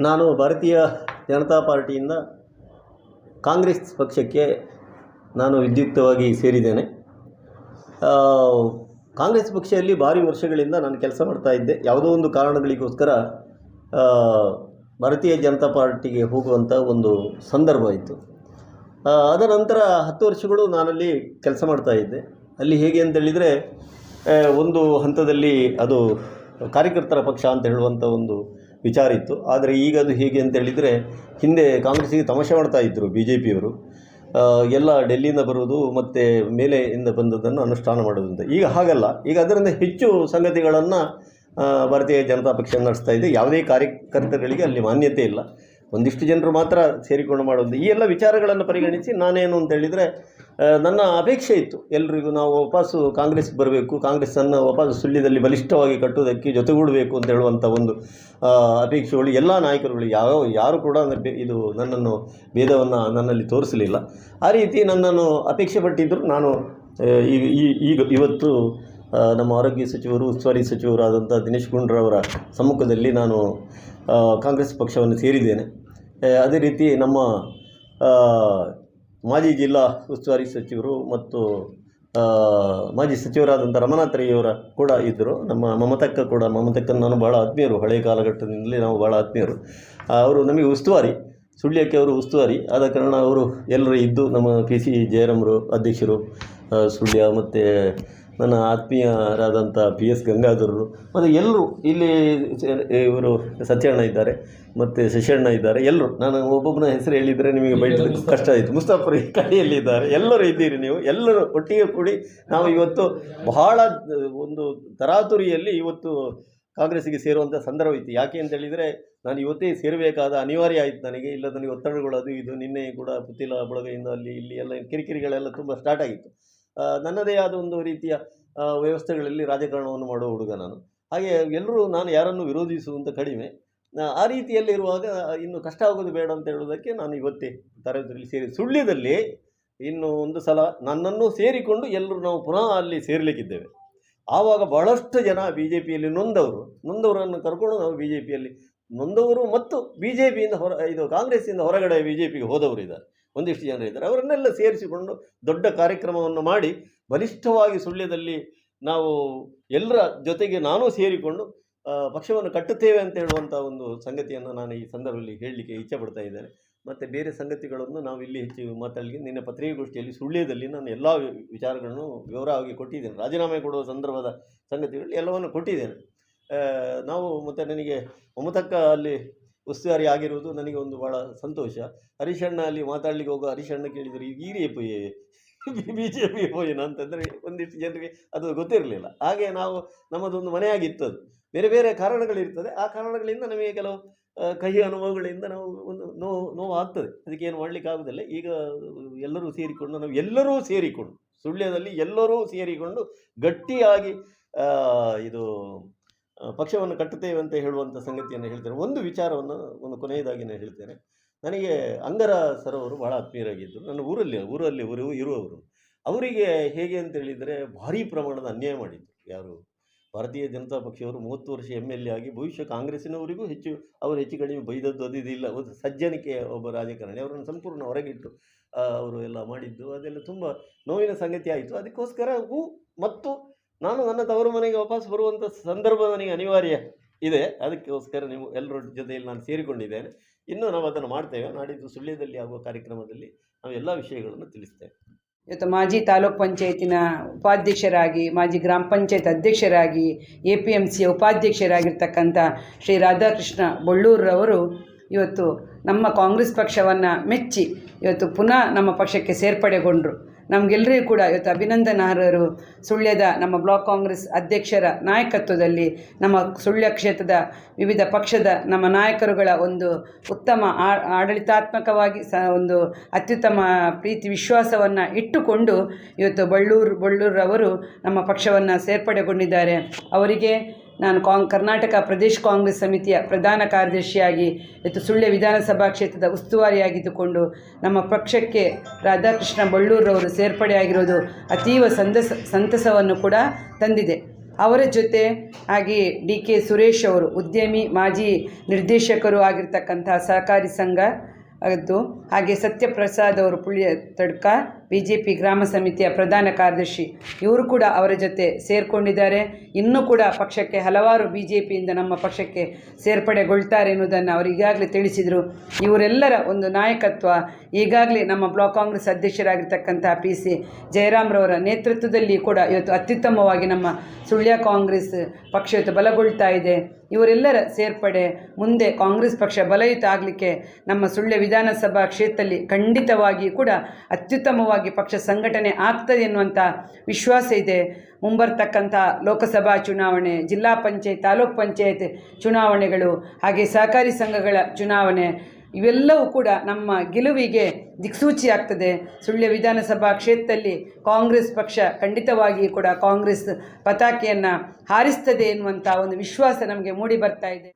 ನಾನು ಭಾರತೀಯ ಜನತಾ ಪಾರ್ಟಿಯಿಂದ ಕಾಂಗ್ರೆಸ್ ಪಕ್ಷಕ್ಕೆ ನಾನು ವಿದ್ಯುಕ್ತವಾಗಿ ಸೇರಿದ್ದೇನೆ. ಕಾಂಗ್ರೆಸ್ ಪಕ್ಷದಲ್ಲಿ ಭಾರಿ ವರ್ಷಗಳಿಂದ ನಾನು ಕೆಲಸ ಮಾಡ್ತಾ ಇದ್ದೆ. ಯಾವುದೋ ಒಂದು ಕಾರಣಗಳಿಗೋಸ್ಕರ ಭಾರತೀಯ ಜನತಾ ಪಾರ್ಟಿಗೆ ಹೋಗುವಂಥ ಒಂದು ಸಂದರ್ಭ ಇತ್ತು. ಅದರ ನಂತರ 10 ವರ್ಷಗಳು ನಾನಲ್ಲಿ ಕೆಲಸ ಮಾಡ್ತಾ ಇದ್ದೆ. ಅಲ್ಲಿ ಹೇಗೆ ಅಂತೇಳಿದರೆ, ಒಂದು ಹಂತದಲ್ಲಿ ಅದು ಕಾರ್ಯಕರ್ತರ ಪಕ್ಷ ಅಂತ ಹೇಳುವಂಥ ಒಂದು ವಿಚಾರ ಇತ್ತು. ಆದರೆ ಈಗ ಅದು ಹೇಗೆ ಅಂತೇಳಿದರೆ, ಹಿಂದೆ ಕಾಂಗ್ರೆಸ್ಸಿಗೆ ತಮಾಷೆ ಮಾಡ್ತಾಯಿದ್ರು BJPಯವರು, ಎಲ್ಲ ಡೆಲ್ಲಿಯಿಂದ ಬರುವುದು ಮತ್ತು ಮೇಲೆಯಿಂದ ಬಂದದ್ದನ್ನು ಅನುಷ್ಠಾನ ಮಾಡೋದು ಅಂತ. ಈಗ ಹಾಗಲ್ಲ. ಈಗ ಅದರಿಂದ ಹೆಚ್ಚು ಸಂಗತಿಗಳನ್ನು ಭಾರತೀಯ ಜನತಾ ಪಕ್ಷ ನಡೆಸ್ತಾ ಇದೆ. ಯಾವುದೇ ಕಾರ್ಯಕರ್ತಗಳಿಗೆ ಅಲ್ಲಿ ಮಾನ್ಯತೆ ಇಲ್ಲ. ಒಂದಿಷ್ಟು ಜನರು ಮಾತ್ರ ಸೇರಿಕೊಂಡು ಮಾಡೋದು. ಈ ಎಲ್ಲ ವಿಚಾರಗಳನ್ನು ಪರಿಗಣಿಸಿ ನಾನೇನು ಅಂತೇಳಿದರೆ, ನನ್ನ ಅಪೇಕ್ಷೆ ಇತ್ತು, ಎಲ್ರಿಗೂ ನಾವು ವಾಪಸ್ಸು ಕಾಂಗ್ರೆಸ್ಗೆ ಬರಬೇಕು, ಕಾಂಗ್ರೆಸ್ಸನ್ನು ವಾಪಸ್ಸು ಸುಳ್ಯದಲ್ಲಿ ಬಲಿಷ್ಠವಾಗಿ ಕಟ್ಟುವುದಕ್ಕೆ ಜೊತೆಗೂಡಬೇಕು ಅಂತ ಹೇಳುವಂಥ ಒಂದು ಅಪೇಕ್ಷೆಗಳು ಎಲ್ಲ ನಾಯಕರುಗಳು ಯಾರು ಕೂಡ ಇದು ನನ್ನನ್ನು ಭೇದವನ್ನು ನನ್ನಲ್ಲಿ ತೋರಿಸಲಿಲ್ಲ. ಆ ರೀತಿ ನನ್ನನ್ನು ಅಪೇಕ್ಷೆ ಪಟ್ಟಿದ್ದರು. ನಾನು ಇವತ್ತು ನಮ್ಮ ಆರೋಗ್ಯ ಸಚಿವರು, ಉಸ್ತುವಾರಿ ಸಚಿವರಾದಂಥ ದಿನೇಶ್ ಗುಂಡೂರಾವರ ಸಮ್ಮುಖದಲ್ಲಿ ನಾನು ಕಾಂಗ್ರೆಸ್ ಪಕ್ಷವನ್ನು ಸೇರಿದ್ದೇನೆ. ಅದೇ ರೀತಿ ನಮ್ಮ ಮಾಜಿ ಜಿಲ್ಲಾ ಉಸ್ತುವಾರಿ ಸಚಿವರು ಮತ್ತು ಮಾಜಿ ಸಚಿವರಾದಂಥ ರಮನಾಥ್ ರೈಯವರ ಕೂಡ ಇದ್ದರು. ನಮ್ಮ ಮಮತಕ್ಕನ್ನು ನಾನು ಭಾಳ ಆತ್ಮೀಯರು, ಹಳೆಯ ಕಾಲಘಟ್ಟದಿಂದಲೇ ನಾವು ಭಾಳ ಆತ್ಮೀಯರು. ಅವರು ನಮಗೆ ಉಸ್ತುವಾರಿ, ಸುಳ್ಯಕ್ಕೆ ಅವರು ಉಸ್ತುವಾರಿ ಆದ ಕಾರಣ ಅವರು ಎಲ್ಲರೂ ಇದ್ದು, ನಮ್ಮ PC ಜಯರಾಮರು ಅಧ್ಯಕ್ಷರು ಸುಳ್ಯ, ಮತ್ತು ನನ್ನ ಆತ್ಮೀಯರಾದಂಥ PS ಗಂಗಾಧರರು, ಮತ್ತು ಎಲ್ಲರೂ ಇಲ್ಲಿ ಇವರು ಸತ್ಯಣ್ಣ ಇದ್ದಾರೆ ಮತ್ತು ಶಶಿಯಣ್ಣ ಇದ್ದಾರೆ. ಎಲ್ಲರೂ, ನಾನು ಒಬ್ಬೊಬ್ಬನ ಹೆಸರು ಹೇಳಿದರೆ ನಿಮಗೆ ಬೈಟಕ್ಕೆ ಕಷ್ಟ ಆಯಿತು. ಮುಸ್ತಾಫರ್ ಕಡೆಯಲ್ಲಿ ಇದ್ದಾರೆ. ಎಲ್ಲರೂ ಇದ್ದೀರಿ. ನೀವು ಎಲ್ಲರೂ ಒಟ್ಟಿಗೆ ಕೂಡಿ ನಾವು ಇವತ್ತು ಬಹಳ ಒಂದು ತರಾತುರಿಯಲ್ಲಿ ಇವತ್ತು ಕಾಂಗ್ರೆಸ್ಸಿಗೆ ಸೇರುವಂಥ ಸಂದರ್ಭ ಇತ್ತು. ಯಾಕೆ ಅಂತೇಳಿದರೆ, ನಾನು ಇವತ್ತೇ ಸೇರಬೇಕಾದ ಅನಿವಾರ್ಯ ಆಯಿತು ನನಗೆ. ಇಲ್ಲ ನನಗೆ ಒತ್ತಡಗಳು ಅದು ಇದು. ನಿನ್ನೆ ಕೂಡ ಪುತ್ತಿಲ ಬಳಗದಿಂದ ಅಲ್ಲಿ ಇಲ್ಲಿ ಎಲ್ಲ ಕಿರಿಕಿರಿಗಳೆಲ್ಲ ತುಂಬ ಸ್ಟಾರ್ಟ್ ಆಗಿತ್ತು. ನನ್ನದೇ ಆದ ಒಂದು ರೀತಿಯ ವ್ಯವಸ್ಥೆಗಳಲ್ಲಿ ರಾಜಕಾರಣವನ್ನು ಮಾಡುವ ಹುಡುಗ ನಾನು. ಹಾಗೆ ಎಲ್ಲರೂ, ನಾನು ಯಾರನ್ನು ವಿರೋಧಿಸುವಂಥ ಕಡಿಮೆ. ಆ ರೀತಿಯಲ್ಲಿರುವಾಗ ಇನ್ನು ಕಷ್ಟ ಆಗೋದು ಬೇಡ ಅಂತ ಹೇಳೋದಕ್ಕೆ ನಾನು ಇವತ್ತೇ ತರಗತಿಯಲ್ಲಿ ಸೇರಿ ಸುಳ್ಯದಲ್ಲಿ ಇನ್ನು ಒಂದು ಸಲ ನನ್ನನ್ನು ಸೇರಿಕೊಂಡು ಎಲ್ಲರೂ ನಾವು ಪುನಃ ಅಲ್ಲಿ ಸೇರಲಿಕ್ಕಿದ್ದೇವೆ. ಆವಾಗ ಬಹಳಷ್ಟು ಜನ BJPಯಲ್ಲಿ ನೊಂದವರನ್ನು ಕರ್ಕೊಂಡು ನಾವು BJPಯಲ್ಲಿ ನೊಂದವರು ಮತ್ತು BJPಯಿಂದ ಕಾಂಗ್ರೆಸ್ಸಿಂದ ಹೊರಗಡೆ BJPಗೆ ಹೋದವರು ಇದ್ದಾರೆ. ಒಂದಿಷ್ಟು ಜನರು ಇದ್ದಾರೆ. ಅವರನ್ನೆಲ್ಲ ಸೇರಿಸಿಕೊಂಡು ದೊಡ್ಡ ಕಾರ್ಯಕ್ರಮವನ್ನು ಮಾಡಿ ಬಲಿಷ್ಠವಾಗಿ ಸುಳ್ಯದಲ್ಲಿ ನಾವು ಎಲ್ಲರ ಜೊತೆಗೆ ನಾನು ಸೇರಿಕೊಂಡು ಪಕ್ಷವನ್ನು ಕಟ್ಟುತ್ತೇವೆ ಅಂತ ಹೇಳುವಂಥ ಒಂದು ಸಂಗತಿಯನ್ನು ನಾನು ಈ ಸಂದರ್ಭದಲ್ಲಿ ಹೇಳಲಿಕ್ಕೆ ಇಚ್ಛೆಪಡ್ತಾ ಇದ್ದೇನೆ. ಮತ್ತು ಬೇರೆ ಸಂಗತಿಗಳನ್ನು ನಾವು ಇಲ್ಲಿ ಹೆಚ್ಚು ಮಾತಾಡಲಿಕ್ಕೆ, ನಿನ್ನೆ ಪತ್ರಿಕಾಗೋಷ್ಠಿಯಲ್ಲಿ ಸುಳ್ಯದಲ್ಲಿ ನಾನು ಎಲ್ಲ ವಿಚಾರಗಳನ್ನು ವಿವರವಾಗಿ ಕೊಟ್ಟಿದ್ದೇನೆ. ರಾಜೀನಾಮೆ ಕೊಡುವ ಸಂದರ್ಭದ ಸಂಗತಿಗಳು ಎಲ್ಲವನ್ನು ಕೊಟ್ಟಿದ್ದೇನೆ. ನಾವು ಮತ್ತು ನನಗೆ ಮಮತಕ್ಕ ಅಲ್ಲಿ ಉಸ್ತುವಾರಿ ಆಗಿರುವುದು ನನಗೆ ಒಂದು ಭಾಳ ಸಂತೋಷ. ಹರೀಶಣ್ಣ ಅಲ್ಲಿ ಮಾತಾಡಲಿಕ್ಕೆ ಹೋಗೋ ಹರೀಶಣ್ಣ ಕೇಳಿದರು, ಈರಿಯಪ್ಪ BJP ಏನು ಅಂತಂದರೆ ಒಂದಿಷ್ಟು ಜನರಿಗೆ ಅದು ಗೊತ್ತಿರಲಿಲ್ಲ. ಹಾಗೆ ನಮ್ಮದೊಂದು ಮನೆಯಾಗಿತ್ತು. ಅದು ಬೇರೆ ಬೇರೆ ಕಾರಣಗಳಿರ್ತದೆ. ಆ ಕಾರಣಗಳಿಂದ ನಮಗೆ ಕೆಲವು ಕಹಿ ಅನುಭವಗಳಿಂದ ನಾವು ಒಂದು ನೋವು ಆಗ್ತದೆ. ಅದಕ್ಕೇನು ಮಾಡಲಿಕ್ಕೆ ಆಗೋದಿಲ್ಲ. ಈಗ ಎಲ್ಲರೂ ಸೇರಿಕೊಂಡು ಸುಳ್ಯದಲ್ಲಿ ಎಲ್ಲರೂ ಸೇರಿಕೊಂಡು ಗಟ್ಟಿಯಾಗಿ ಪಕ್ಷವನ್ನು ಕಟ್ಟುತ್ತೇವೆ ಅಂತ ಹೇಳುವಂಥ ಸಂಗತಿಯನ್ನು ಹೇಳ್ತೇನೆ. ಒಂದು ವಿಚಾರವನ್ನು ಒಂದು ಕೊನೆಯದಾಗಿ ನಾನು ಹೇಳ್ತೇನೆ. ನನಗೆ ಅಂಗರ ಸರ್ ಅವರು ಭಾಳ ಆತ್ಮೀಯರಾಗಿದ್ದರು. ನನ್ನ ಊರಲ್ಲಿ ಇರುವವರು. ಅವರಿಗೆ ಹೇಗೆ ಅಂತೇಳಿದರೆ ಭಾರೀ ಪ್ರಮಾಣದ ಅನ್ಯಾಯ ಮಾಡಿದ್ರು. ಯಾರು ಭಾರತೀಯ ಜನತಾ ಪಕ್ಷವರು 30 ವರ್ಷ MLA ಆಗಿ ಬಹುಶಃ ಕಾಂಗ್ರೆಸ್ಸಿನವರಿಗೂ ಅವರು ಹೆಚ್ಚು ಕಡಿಮೆ ಬೈದದ್ದು ಅದು ಇದಿಲ್ಲ. ಒಂದು ಸಜ್ಜನಿಕೆ ಒಬ್ಬ ರಾಜಕಾರಣಿ, ಅವರನ್ನು ಸಂಪೂರ್ಣ ಹೊರಗಿಟ್ಟು ಅವರು ಎಲ್ಲ ಮಾಡಿದ್ದು ಅದೆಲ್ಲ ತುಂಬ ನೋವಿನ ಸಂಗತಿ ಆಯಿತು. ಅದಕ್ಕೋಸ್ಕರವೂ ಮತ್ತು ನಾನು ನನ್ನ ತವರು ಮನೆಗೆ ವಾಪಸ್ ಬರುವಂಥ ಸಂದರ್ಭ ನನಗೆ ಅನಿವಾರ್ಯ ಇದೆ. ಅದಕ್ಕೋಸ್ಕರ ನೀವು ಎಲ್ಲರ ಜೊತೆಯಲ್ಲಿ ನಾನು ಸೇರಿಕೊಂಡಿದ್ದೇನೆ. ಇನ್ನೂ ನಾವು ಅದನ್ನು ಮಾಡ್ತೇವೆ. ನಾಡಿದ್ದು ಸುಳ್ಯದಲ್ಲಿ ಆಗುವ ಕಾರ್ಯಕ್ರಮದಲ್ಲಿ ನಾವು ಎಲ್ಲ ವಿಷಯಗಳನ್ನು ತಿಳಿಸ್ತೇವೆ. ಇವತ್ತು ಮಾಜಿ ತಾಲೂಕ್ ಪಂಚಾಯತಿನ ಉಪಾಧ್ಯಕ್ಷರಾಗಿ, ಮಾಜಿ ಗ್ರಾಮ ಪಂಚಾಯತ್ ಅಧ್ಯಕ್ಷರಾಗಿ, APMC ಉಪಾಧ್ಯಕ್ಷರಾಗಿರ್ತಕ್ಕಂಥ ಶ್ರೀ ರಾಧಾಕೃಷ್ಣ ಬೊಳ್ಳೂರವರು ಇವತ್ತು ನಮ್ಮ ಕಾಂಗ್ರೆಸ್ ಪಕ್ಷವನ್ನು ಮೆಚ್ಚಿ ಇವತ್ತು ಪುನಃ ನಮ್ಮ ಪಕ್ಷಕ್ಕೆ ಸೇರ್ಪಡೆಗೊಂಡರು. ನಮಗೆಲ್ಲರಿಗೂ ಕೂಡ ಇವತ್ತು ಅಭಿನಂದನಾರ್ಹರು. ಸುಳ್ಯದ ನಮ್ಮ ಬ್ಲಾಕ್ ಕಾಂಗ್ರೆಸ್ ಅಧ್ಯಕ್ಷರ ನಾಯಕತ್ವದಲ್ಲಿ ನಮ್ಮ ಸುಳ್ಯ ಕ್ಷೇತ್ರದ ವಿವಿಧ ಪಕ್ಷದ ನಮ್ಮ ನಾಯಕರುಗಳ ಒಂದು ಉತ್ತಮ ಆಡಳಿತಾತ್ಮಕವಾಗಿ ಒಂದು ಅತ್ಯುತ್ತಮ ಪ್ರೀತಿ ವಿಶ್ವಾಸವನ್ನು ಇಟ್ಟುಕೊಂಡು ಇವತ್ತು ಬೊಳ್ಳೂರವರು ನಮ್ಮ ಪಕ್ಷವನ್ನು ಸೇರ್ಪಡೆಗೊಂಡಿದ್ದಾರೆ. ಅವರಿಗೆ ನಾನು ಕರ್ನಾಟಕ ಪ್ರದೇಶ ಕಾಂಗ್ರೆಸ್ ಸಮಿತಿಯ ಪ್ರಧಾನ ಕಾರ್ಯದರ್ಶಿಯಾಗಿ ಇವತ್ತು ಸುಳ್ಯ ವಿಧಾನಸಭಾ ಕ್ಷೇತ್ರದ ಉಸ್ತುವಾರಿಯಾಗಿದ್ದುಕೊಂಡು ನಮ್ಮ ಪಕ್ಷಕ್ಕೆ ರಾಧಾಕೃಷ್ಣ ಬೊಳ್ಳೂರವರು ಸೇರ್ಪಡೆಯಾಗಿರೋದು ಅತೀವ ಸಂತಸವನ್ನು ಕೂಡ ತಂದಿದೆ. ಅವರ ಜೊತೆ ಹಾಗೆ DK ಸುರೇಶ್ ಅವರು ಉದ್ಯಮಿ ಮಾಜಿ ನಿರ್ದೇಶಕರು ಆಗಿರ್ತಕ್ಕಂಥ ಸಹಕಾರಿ ಸಂಘ ಅದು, ಹಾಗೆ ಸತ್ಯಪ್ರಸಾದ್ ಅವರು ಪುಳ್ಯ ತಡ್ಕ BJP ಗ್ರಾಮ ಸಮಿತಿಯ ಪ್ರಧಾನ ಕಾರ್ಯದರ್ಶಿ, ಇವರು ಕೂಡ ಅವರ ಜೊತೆ ಸೇರಿಕೊಂಡಿದ್ದಾರೆ. ಇನ್ನೂ ಕೂಡ ಪಕ್ಷಕ್ಕೆ ಹಲವಾರು BJPಯಿಂದ ನಮ್ಮ ಪಕ್ಷಕ್ಕೆ ಸೇರ್ಪಡೆಗೊಳ್ತಾರೆ ಎನ್ನುವುದನ್ನು ಅವರು ಈಗಾಗಲೇ ತಿಳಿಸಿದರು. ಇವರೆಲ್ಲರ ಒಂದು ನಾಯಕತ್ವ ಈಗಾಗಲೇ ನಮ್ಮ ಬ್ಲಾಕ್ ಕಾಂಗ್ರೆಸ್ ಅಧ್ಯಕ್ಷರಾಗಿರ್ತಕ್ಕಂಥ PC ಜಯರಾಮ್ರವರ ನೇತೃತ್ವದಲ್ಲಿ ಕೂಡ ಇವತ್ತು ಅತ್ಯುತ್ತಮವಾಗಿ ನಮ್ಮ ಸುಳ್ಯ ಕಾಂಗ್ರೆಸ್ ಪಕ್ಷ ಇವತ್ತು ಬಲಗೊಳ್ತಾ ಇದೆ. ಇವರೆಲ್ಲರ ಸೇರ್ಪಡೆ ಮುಂದೆ ಕಾಂಗ್ರೆಸ್ ಪಕ್ಷ ಬಲಯುತ ಆಗಲಿಕ್ಕೆ ನಮ್ಮ ಸುಳ್ಯ ವಿಧಾನಸಭಾ ಕ್ಷೇತ್ರದಲ್ಲಿ ಖಂಡಿತವಾಗಿ ಕೂಡ ಅತ್ಯುತ್ತಮವಾಗಿ ಪಕ್ಷ ಸಂಘಟನೆ ಆಗ್ತದೆ ಎನ್ನುವಂಥ ವಿಶ್ವಾಸ ಇದೆ. ಮುಂಬರ್ತಕ್ಕಂಥ ಲೋಕಸಭಾ ಚುನಾವಣೆ, ಜಿಲ್ಲಾ ಪಂಚಾಯತ್, ತಾಲೂಕ್ ಪಂಚಾಯತ್ ಚುನಾವಣೆಗಳು, ಹಾಗೆ ಸಹಕಾರಿ ಸಂಘಗಳ ಚುನಾವಣೆ ಇವೆಲ್ಲವೂ ಕೂಡ ನಮ್ಮ ಗೆಲುವಿಗೆ ದಿಕ್ಸೂಚಿ ಆಗ್ತದೆ. ಸುಳ್ಯ ವಿಧಾನಸಭಾ ಕ್ಷೇತ್ರದಲ್ಲಿ ಕಾಂಗ್ರೆಸ್ ಪಕ್ಷ ಖಂಡಿತವಾಗಿ ಕೂಡ ಕಾಂಗ್ರೆಸ್ ಪತಾಕೆಯನ್ನು ಹಾರಿಸ್ತದೆ ಎನ್ನುವಂಥ ಒಂದು ವಿಶ್ವಾಸ ನಮಗೆ ಮೂಡಿ ಬರ್ತಾ ಇದೆ.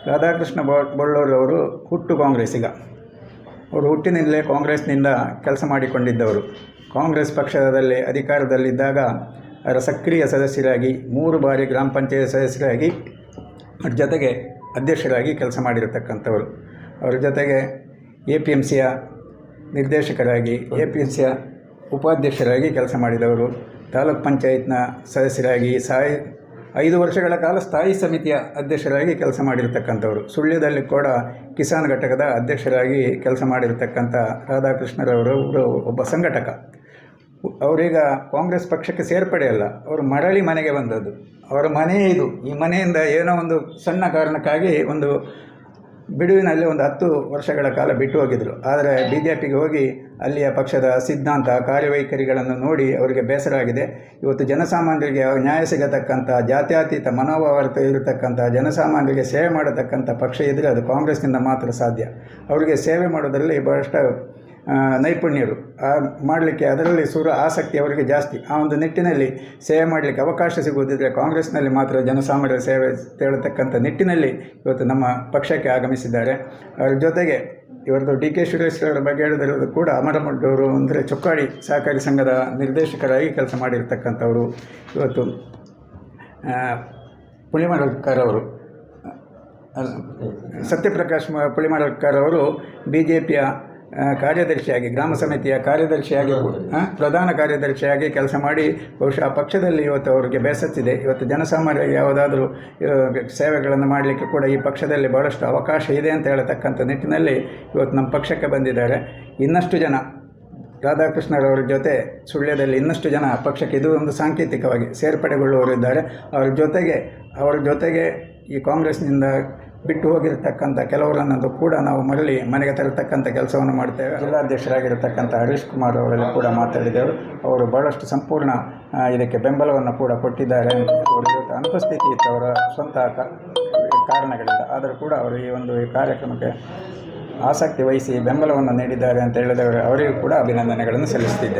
ರಾಧಾಕೃಷ್ಣ ಬೊಳ್ಳೂರವರು ಹುಟ್ಟು ಕಾಂಗ್ರೆಸ್ಸಿಗ. ಅವರು ಹುಟ್ಟಿನಿಂದಲೇ ಕಾಂಗ್ರೆಸ್ನಿಂದ ಕೆಲಸ ಮಾಡಿಕೊಂಡಿದ್ದವರು. ಕಾಂಗ್ರೆಸ್ ಪಕ್ಷದಲ್ಲಿ ಅಧಿಕಾರದಲ್ಲಿದ್ದಾಗ ಅವರ ಸಕ್ರಿಯ ಸದಸ್ಯರಾಗಿ 3 ಬಾರಿ ಗ್ರಾಮ ಪಂಚಾಯತ್ ಸದಸ್ಯರಾಗಿ, ಅವ್ರ ಜೊತೆಗೆ ಅಧ್ಯಕ್ಷರಾಗಿ ಕೆಲಸ ಮಾಡಿರತಕ್ಕಂಥವರು. ಅವರ ಜೊತೆಗೆ APMCಯ ನಿರ್ದೇಶಕರಾಗಿ, APMCಯ ಉಪಾಧ್ಯಕ್ಷರಾಗಿ ಕೆಲಸ ಮಾಡಿದವರು. ತಾಲೂಕ್ ಪಂಚಾಯತ್ನ ಸದಸ್ಯರಾಗಿ 5 ವರ್ಷಗಳ ಕಾಲ ಸ್ಥಾಯಿ ಸಮಿತಿಯ ಅಧ್ಯಕ್ಷರಾಗಿ ಕೆಲಸ ಮಾಡಿರ್ತಕ್ಕಂಥವ್ರು. ಸುಳ್ಯದಲ್ಲಿ ಕೂಡ ಕಿಸಾನ್ ಘಟಕದ ಅಧ್ಯಕ್ಷರಾಗಿ ಕೆಲಸ ಮಾಡಿರ್ತಕ್ಕಂಥ ರಾಧಾಕೃಷ್ಣರವರು ಒಬ್ಬ ಸಂಘಟಕ. ಅವರೀಗ ಕಾಂಗ್ರೆಸ್ ಪಕ್ಷಕ್ಕೆ ಸೇರ್ಪಡೆಯಲ್ಲ, ಅವರು ಮರಳಿ ಮನೆಗೆ ಬಂದದ್ದು. ಅವರ ಮನೆಯೇ ಇದು. ಈ ಮನೆಯಿಂದ ಏನೋ ಒಂದು ಸಣ್ಣ ಕಾರಣಕ್ಕಾಗಿ ಒಂದು ಬಿಡುವಿನಲ್ಲಿ ಒಂದು 10 ವರ್ಷಗಳ ಕಾಲ ಬಿಟ್ಟು ಹೋಗಿದ್ದರು. ಆದರೆ BJPಗೆ ಹೋಗಿ ಅಲ್ಲಿಯ ಪಕ್ಷದ ಸಿದ್ಧಾಂತ, ಕಾರ್ಯವೈಖರಿಗಳನ್ನು ನೋಡಿ ಅವರಿಗೆ ಬೇಸರ ಆಗಿದೆ. ಇವತ್ತು ಜನಸಾಮಾನ್ಯರಿಗೆ ನ್ಯಾಯ ಸಿಗತಕ್ಕಂಥ, ಜಾತ್ಯತೀತ ಮನೋಭಾವ ಇರತಕ್ಕಂಥ, ಜನಸಾಮಾನ್ಯರಿಗೆ ಸೇವೆ ಮಾಡತಕ್ಕಂಥ ಪಕ್ಷ ಇದ್ದರೆ ಅದು ಕಾಂಗ್ರೆಸ್ನಿಂದ ಮಾತ್ರ ಸಾಧ್ಯ. ಅವರಿಗೆ ಸೇವೆ ಮಾಡೋದರಲ್ಲಿ ಬಹಳಷ್ಟು ನೈಪುಣ್ಯರು ಮಾಡಲಿಕ್ಕೆ, ಅದರಲ್ಲಿ ಆಸಕ್ತಿ ಅವರಿಗೆ ಜಾಸ್ತಿ. ಆ ಒಂದು ನಿಟ್ಟಿನಲ್ಲಿ ಸೇವೆ ಮಾಡಲಿಕ್ಕೆ ಅವಕಾಶ ಸಿಗುವುದಿದ್ರೆ ಕಾಂಗ್ರೆಸ್ನಲ್ಲಿ ಮಾತ್ರ ಜನಸಾಮಾನ್ಯರ ಸೇವೆ ತೇಳತಕ್ಕಂಥ ನಿಟ್ಟಿನಲ್ಲಿ ಇವತ್ತು ನಮ್ಮ ಪಕ್ಷಕ್ಕೆ ಆಗಮಿಸಿದ್ದಾರೆ. ಅವರ ಜೊತೆಗೆ ಇವರದ್ದು DK ಸುರೇಶ್ ಅವರ ಬಗ್ಗೆ ಹೇಳಿದಿರೋದು ಕೂಡ ಅಮರಮಡ್ಡವರು ಅಂದರೆ ಚೊಕ್ಕಾಡಿ ಸಹಕಾರಿ ಸಂಘದ ನಿರ್ದೇಶಕರಾಗಿ ಕೆಲಸ ಮಾಡಿರ್ತಕ್ಕಂಥವರು. ಇವತ್ತು ಪುಳಿಮರಕರ್ ಅವರು, ಸತ್ಯಪ್ರಕಾಶ್ ಪುಳಿಮರಕರ್ ಅವರು BJPಯ ಕಾರ್ಯದರ್ಶಿಯಾಗಿ, ಗ್ರಾಮ ಸಮಿತಿಯ ಕಾರ್ಯದರ್ಶಿಯಾಗಿ, ಪ್ರಧಾನ ಕಾರ್ಯದರ್ಶಿಯಾಗಿ ಕೆಲಸ ಮಾಡಿ ಬಹುಶಃ ಪಕ್ಷದಲ್ಲಿ ಇವತ್ತು ಅವರಿಗೆ ಬೇಸತ್ತಿದೆ. ಇವತ್ತು ಜನಸಾಮಾನ್ಯರಿಗೆ ಯಾವುದಾದ್ರೂ ಸೇವೆಗಳನ್ನು ಮಾಡಲಿಕ್ಕೆ ಕೂಡ ಈ ಪಕ್ಷದಲ್ಲಿ ಭಾಳಷ್ಟು ಅವಕಾಶ ಇದೆ ಅಂತ ಹೇಳತಕ್ಕಂಥ ನಿಟ್ಟಿನಲ್ಲಿ ಇವತ್ತು ನಮ್ಮ ಪಕ್ಷಕ್ಕೆ ಬಂದಿದ್ದಾರೆ. ಇನ್ನಷ್ಟು ಜನ ರಾಧಾಕೃಷ್ಣರವರ ಜೊತೆ ಸುಳ್ಯದಲ್ಲಿ ಇನ್ನಷ್ಟು ಜನ ಪಕ್ಷಕ್ಕೆ ಇದು ಒಂದು ಸಾಂಕೇತಿಕವಾಗಿ ಸೇರ್ಪಡೆಗೊಳ್ಳುವವರಿದ್ದಾರೆ. ಅವರ ಜೊತೆಗೆ ಈ ಕಾಂಗ್ರೆಸ್ನಿಂದ ಬಿಟ್ಟು ಹೋಗಿರತಕ್ಕಂಥ ಕೆಲವರನ್ನು ಕೂಡ ನಾವು ಮರಳಿ ಮನೆಗೆ ತರತಕ್ಕಂಥ ಕೆಲಸವನ್ನು ಮಾಡ್ತೇವೆ. ಜಿಲ್ಲಾಧ್ಯಕ್ಷರಾಗಿರತಕ್ಕಂಥ ಹರೀಶ್ ಕುಮಾರ್ ಅವರಲ್ಲಿ ಕೂಡ ಮಾತಾಡಿದೆವು. ಅವರು ಭಾಳಷ್ಟು ಸಂಪೂರ್ಣ ಇದಕ್ಕೆ ಬೆಂಬಲವನ್ನು ಕೂಡ ಕೊಟ್ಟಿದ್ದಾರೆ. ಅವರ ಜೊತೆ ಅನುಪಸ್ಥಿತಿ ಇತ್ತು ಅವರ ಸ್ವಂತ ಕಾರಣಗಳಿಂದ. ಆದರೂ ಕೂಡ ಅವರು ಈ ಒಂದು ಕಾರ್ಯಕ್ರಮಕ್ಕೆ ಆಸಕ್ತಿ ವಹಿಸಿ ಬೆಂಬಲವನ್ನು ನೀಡಿದ್ದಾರೆ ಅಂತ ಹೇಳಿದವರು ಅವರಿಗೂ ಕೂಡ ಅಭಿನಂದನೆಗಳನ್ನು ಸಲ್ಲಿಸುತ್ತಿದ್ದಾರೆ.